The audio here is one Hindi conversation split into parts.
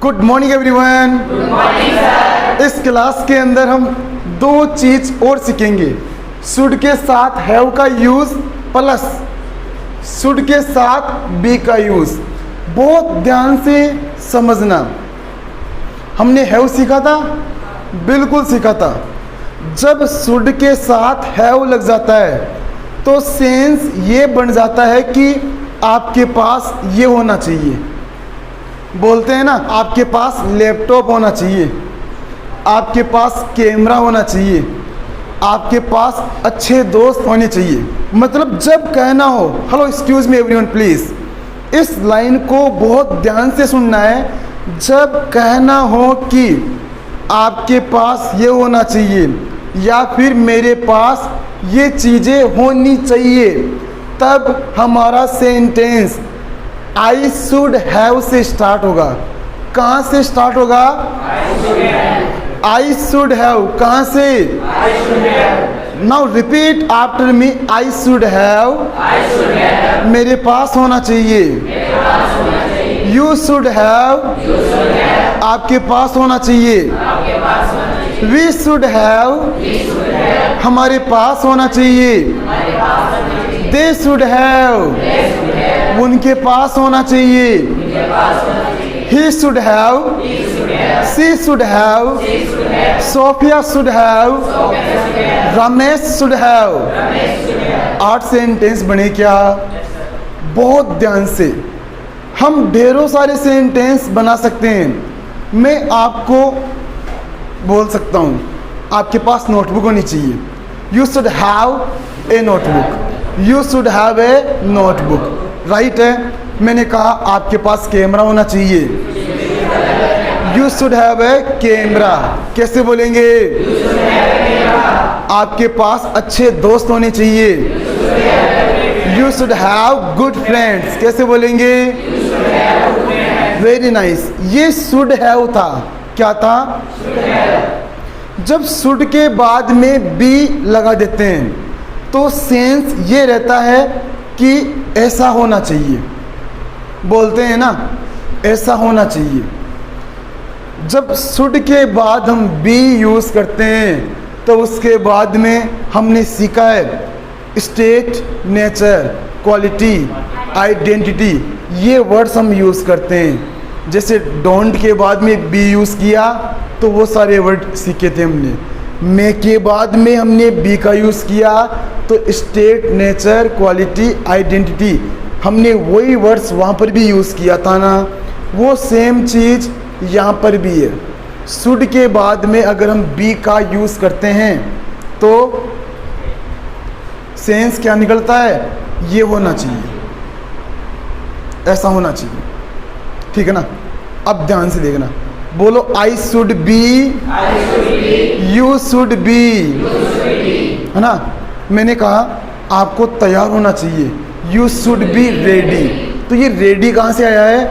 Good morning everyone. Good morning sir. इस क्लास के अंदर हम दो चीज और सीखेंगे। शुड के साथ हैव का यूज प्लस शुड के साथ बी का यूज। बहुत ध्यान से समझना। हमने हैव सीखा था, बिल्कुल सीखा था। जब शुड के साथ हैव लग जाता है तो सेंस ये बन जाता है कि आपके पास ये होना चाहिए। बोलते हैं ना, आपके पास लैपटॉप होना चाहिए, आपके पास कैमरा होना चाहिए, आपके पास अच्छे दोस्त होने चाहिए। मतलब जब कहना हो hello excuse me everyone please, इस लाइन को बहुत ध्यान से सुनना है। जब कहना हो कि आपके पास ये होना चाहिए या फिर मेरे पास ये चीज़ें होनी चाहिए, तब हमारा सेंटेंस आई शुड हैव से स्टार्ट होगा। कहाँ से स्टार्ट होगा? आई शुड हैव। कहाँ से? Now repeat after me. I should have, मेरे पास होना चाहिए। यू शुड हैव, आपके पास होना चाहिए। वी शुड हैव, हमारे पास होना चाहिए। दे शुड हैव, उनके पास होना चाहिए। He should have, she should have, Sophia should have, Ramesh should have. 8 sentence बने क्या? बहुत ध्यान से। हम ढेरों सारे सेंटेंस बना सकते हैं। मैं आपको बोल सकता हूँ, आपके पास नोटबुक होनी चाहिए। You should have A notebook. You should have A notebook. Right है। मैंने कहा आपके पास कैमरा होना चाहिए। You should have A camera. कैसे बोलेंगे? आपके पास अच्छे दोस्त होने चाहिए। You should have good friends. कैसे बोलेंगे? Very nice. ये शुड हैव था। क्या था? जब शुड के बाद में बी लगा देते हैं तो सेंस ये रहता है कि ऐसा होना चाहिए। बोलते हैं ना, ऐसा होना चाहिए। जब शुड के बाद हम बी यूज़ करते हैं तो उसके बाद में हमने सीखा है स्टेट, नेचर, क्वालिटी, आइडेंटिटी, ये वर्ड्स हम यूज़ करते हैं। जैसे डोंट के बाद में बी यूज़ किया तो वो सारे वर्ड सीखे थे हमने। मे के बाद में हमने बी का यूज़ किया तो स्टेट, नेचर, क्वालिटी, आइडेंटिटी, हमने वही वर्ड्स वहाँ पर भी यूज़ किया था ना। वो सेम चीज़ यहाँ पर भी है। शुड के बाद में अगर हम बी का यूज़ करते हैं तो सेंस क्या निकलता है? ये होना चाहिए, ऐसा होना चाहिए। ठीक है ना? अब ध्यान से देखना। बोलो आई should be, you should B, है ना? मैंने कहा आपको तैयार होना चाहिए। You should be ready. तो ये रेडी कहाँ से आया है?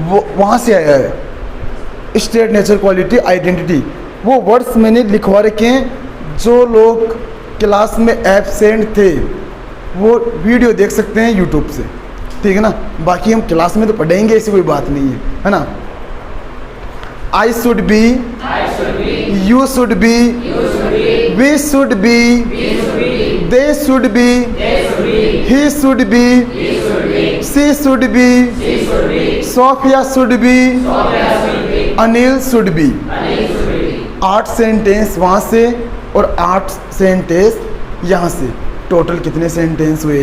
वो वहाँ से आया है। स्टेट, नेचर, क्वालिटी, आइडेंटिटी, वो वर्ड्स मैंने लिखवा रखे हैं। जो लोग क्लास में एब्सेंट थे वो वीडियो देख सकते हैं यूट्यूब से। ठीक है ना? बाकी हम क्लास में तो पढ़ेंगे, ऐसी कोई बात नहीं है ना? I should be, you should be, we should be, they should be, he should be, she should be, Sophia should be, Anil should be. 8 sentence वहाँ से और 8 सेंटेंस यहाँ से। टोटल कितने सेंटेंस हुए?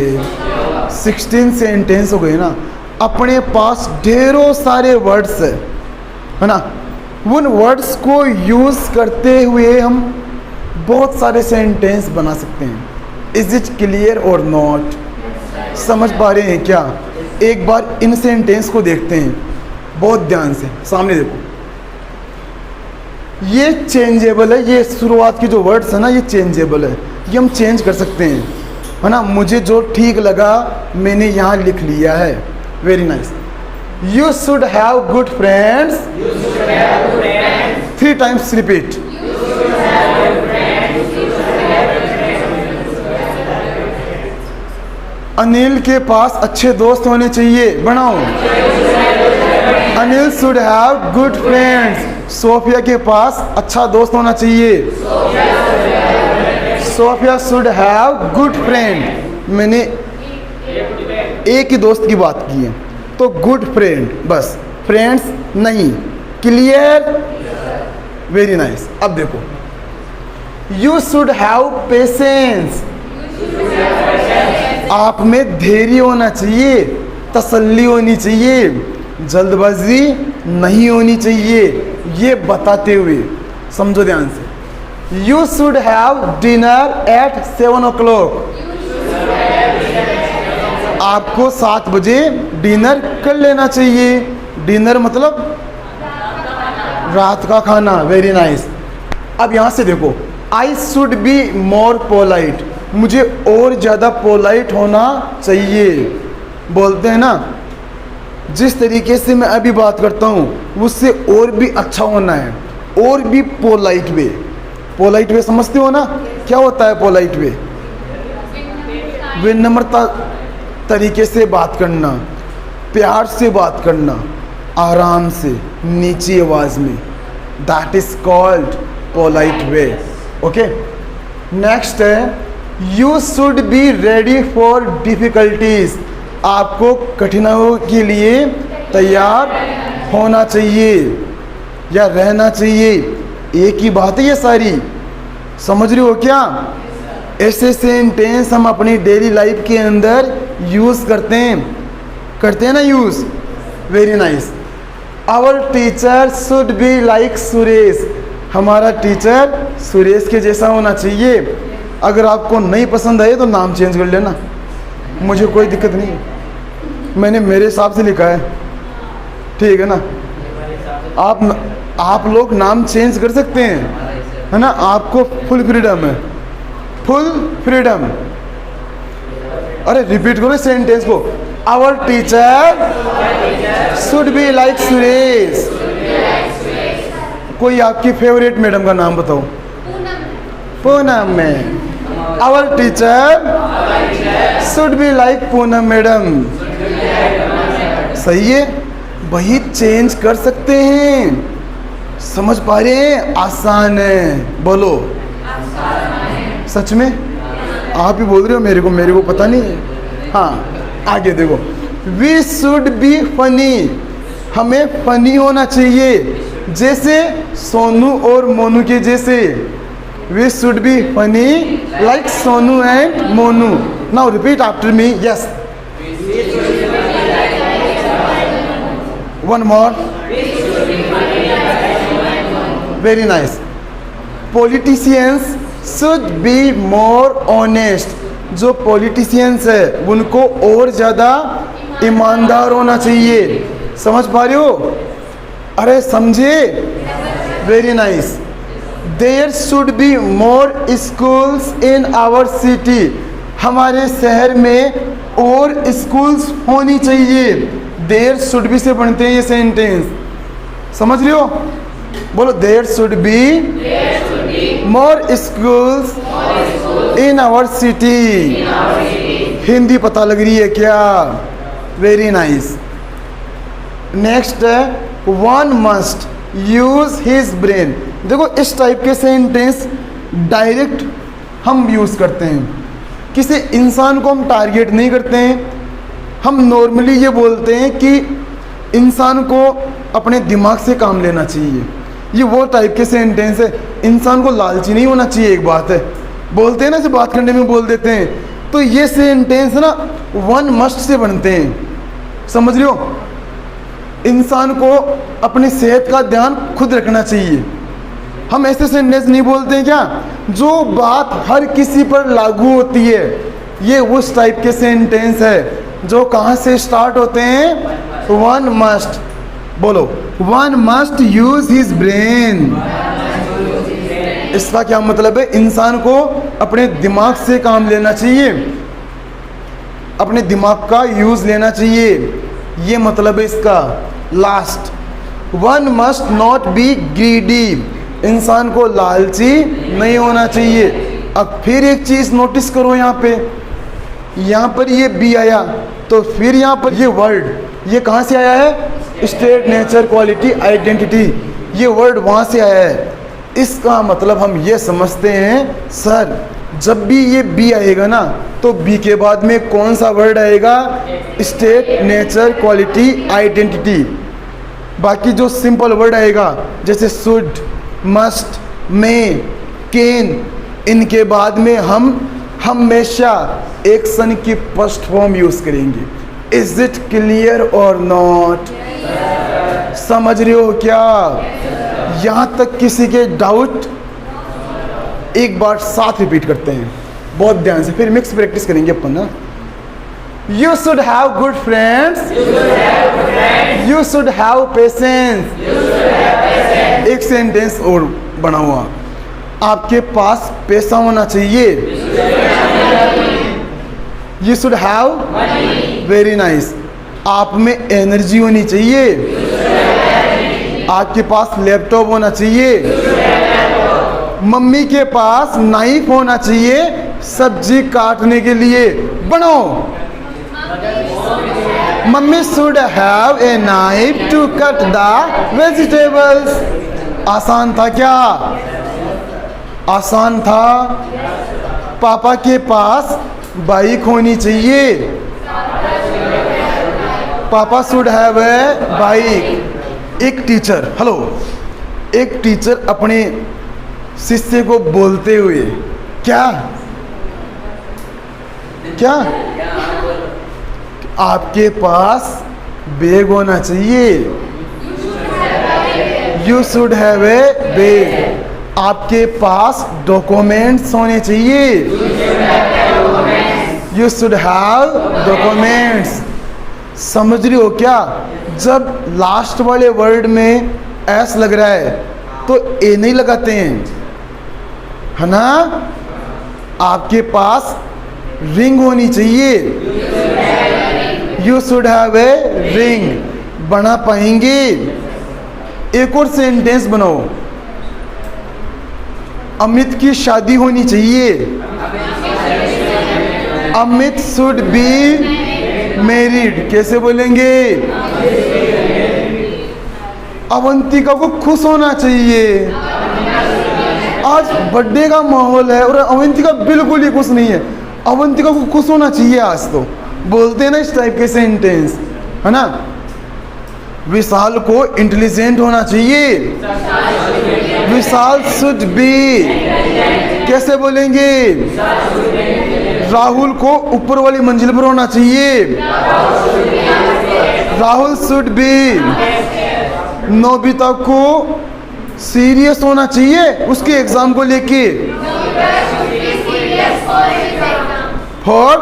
16 सेंटेंस हो गए ना। अपने पास ढेरों सारे वर्ड्स है ना। उन वर्ड्स को यूज़ करते हुए हम बहुत सारे सेंटेंस बना सकते हैं। इज इट क्लियर और नॉट? समझ पा रहे हैं क्या? एक बार इन सेंटेंस को देखते हैं बहुत ध्यान से। सामने देखो, ये चेंजेबल है। ये शुरुआत की जो वर्ड्स है ना, ये चेंजेबल है। ये हम चेंज कर सकते हैं, है ना? मुझे जो ठीक लगा मैंने यहाँ लिख लिया है। Very nice. You should have good friends. 3 times repeat. Anil के पास अच्छे दोस्त होने चाहिए। बनाओ। Anil should have good friends. Sophia के पास अच्छा दोस्त होना चाहिए। Sophia should have good friend. मैंने एक ही दोस्त की बात की है, तो गुड फ्रेंड बस, फ्रेंड्स नहीं। क्लियर? Very nice. अब देखो, यू शुड हैव पेशेंस। आप में धैर्य होना चाहिए, तसल्ली होनी चाहिए, जल्दबाजी नहीं होनी चाहिए। ये बताते हुए समझो ध्यान से, you should have dinner eight 7 o'clock। आपको 7 बजे डिनर कर लेना चाहिए। डिनर मतलब रात का खाना। Very nice. अब यहाँ से देखो, आई शुड बी मोर पोलाइट। मुझे और ज़्यादा पोलाइट होना चाहिए। बोलते हैं ना, जिस तरीके से मैं अभी बात करता हूँ उससे और भी अच्छा होना है, और भी पोलाइट वे। पोलाइट वे समझते हो ना? क्या होता है पोलाइट वे? विनम्रता तरीके से बात करना, प्यार से बात करना, आराम से, नीची आवाज़ में। That is called polite way. Okay, next है, you should be ready for difficulties. आपको कठिनाइयों के लिए तैयार होना चाहिए या रहना चाहिए। एक ही बात है ये सारी, समझ रहे हो क्या? ऐसे सेंटेंस हम अपनी डेली लाइफ के अंदर यूज़ करते हैं ना use. Very nice. Our teacher should be like Suresh. हमारा टीचर सुरेश के जैसा होना चाहिए। अगर आपको नहीं पसंद आए तो नाम चेंज कर लेना, मुझे कोई दिक्कत नहीं। मैंने मेरे हिसाब से लिखा है, ठीक है ना? आप लोग नाम चेंज कर सकते हैं, है ना? आपको फुल फ्रीडम है, फुल फ्रीडम। अरे रिपीट करो सेंटेंस को, our teacher should be like Suresh. कोई आपकी फेवरेट मैडम का नाम बताओ। Poonam ma'am. Our teacher should be like Poonam madam. सही है, वही चेंज कर सकते हैं। समझ पा रहे हैं? आसान है। बोलो सच में? आप ही बोल रहे हो, मेरे को पता नहीं है। हाँ, आगे देखो, वी शुड बी फनी। हमें फनी होना चाहिए, जैसे सोनू और मोनू के जैसे। We should be funny like Sonu and Monu. Now repeat after me. Yes, one more. Very nice. Politicians should be more honest. जो पॉलिटिशियंस है उनको और ज़्यादा ईमानदार होना चाहिए। समझ पा रहे हो? अरे समझे? Very nice. There should be more schools in our city. हमारे शहर में और स्कूल्स होनी चाहिए। देयर शुड बी से बनते हैं ये सेंटेंस, समझ रहे हो? बोलो, there should be more schools in our city. Hindi पता लग रही है क्या? Very nice. नेक्स्ट है, one must use his brain. देखो, इस टाइप के सेंटेंस डायरेक्ट हम यूज़ करते हैं। किसी इंसान को हम टारगेट नहीं करते हैं। हम नॉर्मली ये बोलते हैं कि इंसान को अपने दिमाग से काम लेना चाहिए। ये वो टाइप के सेंटेंस है। इंसान को लालची नहीं होना चाहिए, एक बात है। बोलते हैं ना, से बात करने में बोल देते हैं। तो ये सेंटेंस ना वन मस्ट से बनते हैं, समझ रहे हो? इंसान को अपनी सेहत का ध्यान खुद रखना चाहिए। हम ऐसे सेंटेंस नहीं बोलते हैं क्या, जो बात हर किसी पर लागू होती है। ये उस टाइप के सेंटेंस है जो कहाँ से स्टार्ट होते हैं? One must. बोलो, one must use his brain. इसका क्या मतलब है? इंसान को अपने दिमाग से काम लेना चाहिए, अपने दिमाग का यूज लेना चाहिए। ये मतलब है इसका। Last, one must not be greedy. इंसान को लालची नहीं होना चाहिए। अब फिर एक चीज नोटिस करो, यहाँ पर ये बी आया, तो फिर यहाँ पर ये वर्ड, ये कहाँ से आया है? स्टेट, नेचर, क्वालिटी, आइडेंटिटी, ये वर्ड वहाँ से आया है। इसका मतलब हम ये समझते हैं सर, जब भी ये बी आएगा ना तो बी के बाद में कौन सा वर्ड आएगा? State, nature, quality, identity. बाकी जो सिंपल वर्ड आएगा जैसे शुड, मस्ट, मे, कैन, इनके बाद में हम हमेशा एक्शन की फर्स्ट फॉर्म यूज करेंगे। इज इट क्लियर और नॉट? समझ रहे हो क्या? यहाँ तक किसी के डाउट? एक बार साथ रिपीट करते हैं बहुत ध्यान से, फिर मिक्स प्रैक्टिस करेंगे अपन ना। You should have good friends, you should have patience. एक सेंटेंस और बना हुआ, आपके पास पैसा होना चाहिए। You should have, very nice. आप में एनर्जी होनी चाहिए। आपके पास लैपटॉप होना चाहिए। मम्मी के पास नाइफ होना चाहिए सब्जी काटने के लिए। बनाओ, mummy should have a knife to cut the vegetables. आसान था क्या? आसान था। पापा के पास बाइक होनी चाहिए। पापा शुड हैव ए बाइक। एक टीचर, हेलो, एक टीचर अपने शिष्य को बोलते हुए क्या क्या आपके पास बैग होना चाहिए। You should have A bag. आपके पास डॉक्यूमेंट्स होने चाहिए। You should have documents. समझ रही हो क्या? जब लास्ट वाले वर्ड में एस लग रहा है तो ए नहीं लगाते हैं, है ना? आपके पास रिंग होनी चाहिए। You should have a ring. बना पाएंगे? एक और सेंटेंस बनाओ, अमित की शादी होनी चाहिए। Amit should be married. कैसे बोलेंगे? अवंतिका को खुश होना चाहिए। आज बर्थडे का माहौल है और अवंतिका बिल्कुल ही खुश नहीं है। अवंतिका को खुश होना चाहिए आज, तो बोलते हैं ना इस टाइप के सेंटेंस, है ना? विशाल को इंटेलिजेंट होना चाहिए। विशाल शुड बी, कैसे बोलेंगे? राहुल को ऊपर वाली मंजिल पर होना चाहिए। Rahul should be. नोबिता को सीरियस होना चाहिए उसके एग्जाम को लेके। For,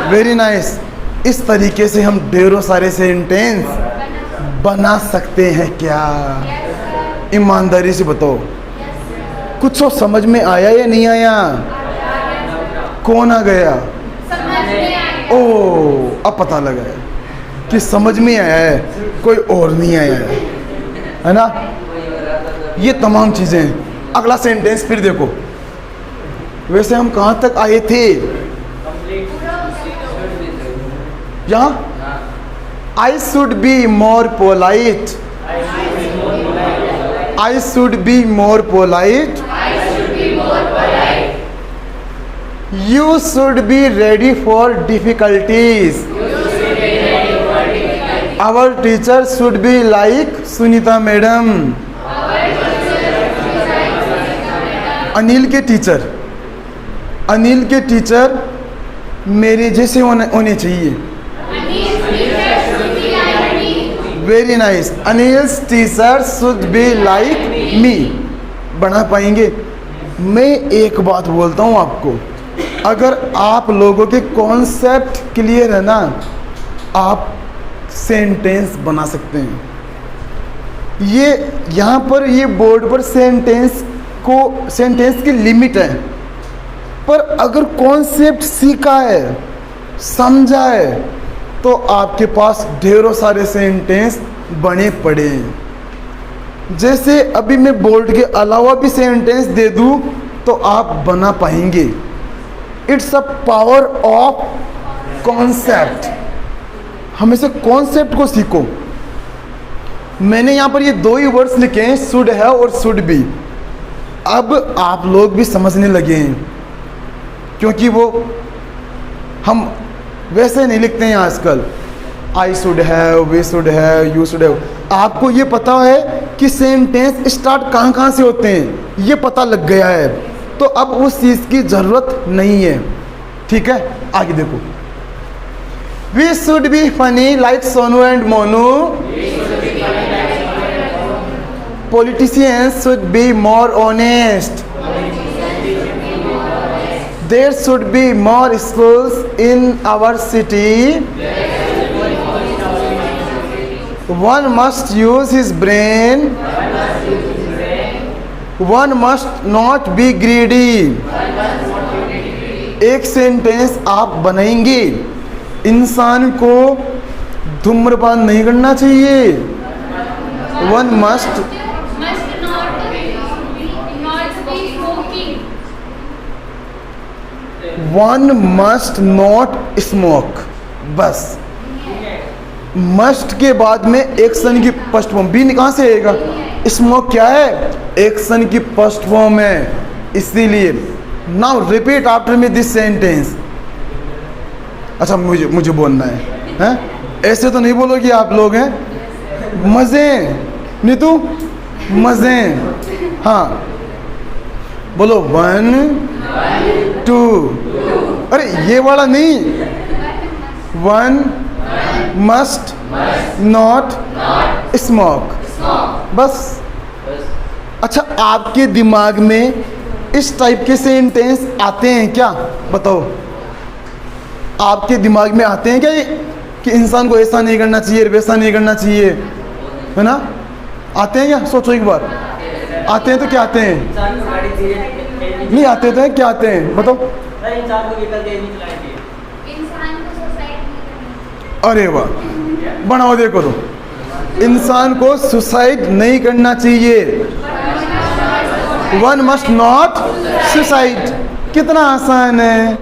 very nice. इस तरीके से हम ढेरों सारे सेंटेंस बना सकते हैं क्या? ईमानदारी से बताओ, कुछ तो समझ में आया या नहीं आया? कौन आ गया? ओ, अब पता लगा है कि समझ में आया है, कोई और नहीं आया है ना? ये तमाम चीजें। अगला सेंटेंस फिर देखो, वैसे हम कहां तक आए थे? यहाँ I should be more polite. I should be more polite. You should be ready for difficulties. Our teacher should be like Sunita madam. Anil के टीचर मेरे जैसे होने चाहिए। Very nice. Anil's teacher should be like me. बना पाएंगे? मैं एक बात बोलता हूँ आपको, अगर आप लोगों के कॉन्सेप्ट क्लियर है ना, आप सेंटेंस बना सकते हैं। ये यहाँ पर ये बोर्ड पर सेंटेंस की लिमिट है, पर अगर कॉन्सेप्ट सीखा है, समझा है, तो आपके पास ढेरों सारे सेंटेंस बने पड़े हैं। जैसे अभी मैं बोर्ड के अलावा भी सेंटेंस दे दूं तो आप बना पाएंगे। It's a power of concept. हमेशा कॉन्सेप्ट को सीखो, मैंने यहाँ पर ये दो ही वर्ड्स लिखे हैं, शुड है और शुड बी। अब आप लोग भी समझने लगे हैं, क्योंकि वो हम वैसे नहीं लिखते हैं आजकल, I should have, we should have, you should have. आपको ये पता है कि सेंटेंस स्टार्ट कहाँ कहाँ से होते हैं, ये पता लग गया है, तो अब उस चीज़ की ज़रूरत नहीं है। ठीक है, आगे देखो। We should be funny like Sonu and Monu, politicians should be more honest, there should be more schools in our city, one must use his brain, one must not be greedy। एक सेंटेंस आप बनाएंगे, इंसान को धूम्रपान नहीं करना चाहिए, one must one must not smoke. बस मस्ट के बाद में एक्शन की फर्स्ट फॉर्म, बी कहाँ से आएगा? स्मोक क्या है? एक्शन की फर्स्ट फॉर्म है, इसीलिए। Now repeat after me this sentence. अच्छा, मुझे बोलना है? ऐसे तो नहीं बोलोगे आप लोग, हैं मजे नीतू, मजे। हाँ बोलो, 1 2। अरे ये वाला नहीं, 1 मस्ट नॉट स्मोक, बस। अच्छा, आपके दिमाग में इस टाइप के सेंटेंस आते हैं क्या? बताओ, आपके दिमाग में आते हैं क्या ये कि इंसान को ऐसा नहीं करना चाहिए, वैसा नहीं करना चाहिए, है ना? आते हैं क्या? सोचो एक बार। आते हैं तो क्या आते हैं? नहीं आते तो क्या आते हैं? बताओ। अरे वाह, बनाओ, देखो तो, इंसान को सुसाइड नहीं करना चाहिए, वन मस्ट नॉट सुसाइड। कितना आसान है।